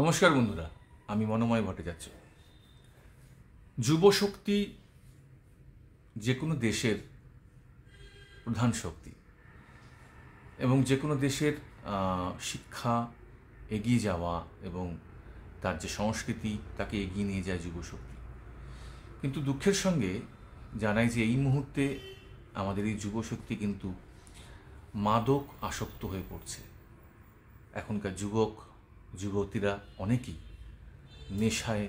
নমস্কার বন্ধুরা, আমি মনোময় ভট্টাচার্য। যুব শক্তি যে কোনো দেশের প্রধান শক্তি এবং যে কোনো দেশের শিক্ষা এগিয়ে যাওয়া এবং তার যে সংস্কৃতি তাকে এগিয়ে নিয়ে যায় যুব শক্তি। কিন্তু দুঃখের সঙ্গে জানাই যে এই মুহূর্তে আমাদের এই যুব শক্তি কিন্তু মাদক আসক্ত হয়ে পড়ছে। এখনকার যুবক যুবতীরা অনেকেই নেশায়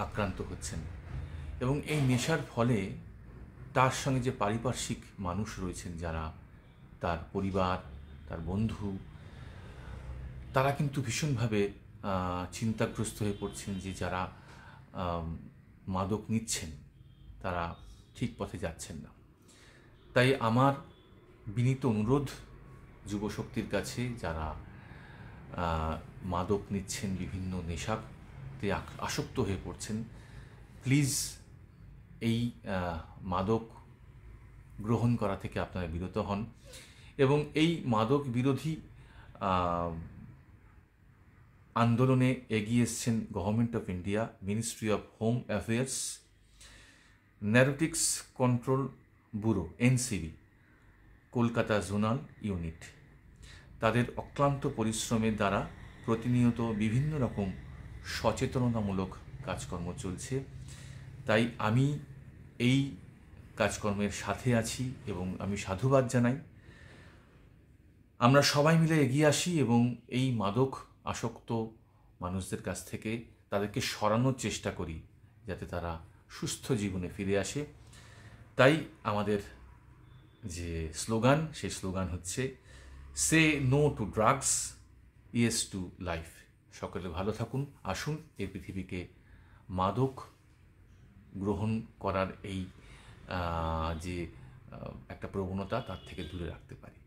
আক্রান্ত হচ্ছেন এবং এই নেশার ফলে তার সঙ্গে যে পারিপার্শ্বিক মানুষ রয়েছেন, যারা তার পরিবার, তার বন্ধু, তারা কিন্তু ভীষণভাবে চিন্তাগ্রস্ত হয়ে পড়ছেন যে যারা মাদক নিচ্ছেন তারা ঠিক পথে যাচ্ছেন না। তাই আমার বিনীত অনুরোধ যুবশক্তির কাছে, যারা মাদক নিচ্ছেন, বিভিন্ন নেশাতে আসক্ত হয়ে পড়ছেন, প্লিজ এই মাদক গ্রহণ করা থেকে আপনারা বিরত হন এবং এই মাদক বিরোধী আন্দোলনে এগিয়ে এসছেন government of India, ministry of home affairs, narcotics control bureau NCB, Kolkata zonal unit. তাদের অক্লান্ত পরিশ্রমের দ্বারা প্রতিনিয়ত বিভিন্ন রকম সচেতনতামূলক কাজকর্ম চলছে। তাই আমি এই কাজকর্মের সাথে আছি এবং আমি সাধুবাদ জানাই। আমরা সবাই মিলে এগিয়ে আসি এবং এই মাদক আসক্ত মানুষদের কাছ থেকে তাদেরকে সরানোর চেষ্টা করি, যাতে তারা সুস্থ জীবনে ফিরে আসে। তাই আমাদের যে স্লোগান, সেই স্লোগান হচ্ছে সে no to drugs, yes to life. সকলে ভালো থাকুন। আসুন এই পৃথিবীকে মাদক গ্রহণ করার এই যে একটা প্রবণতা, তার থেকে দূরে রাখতে পারি।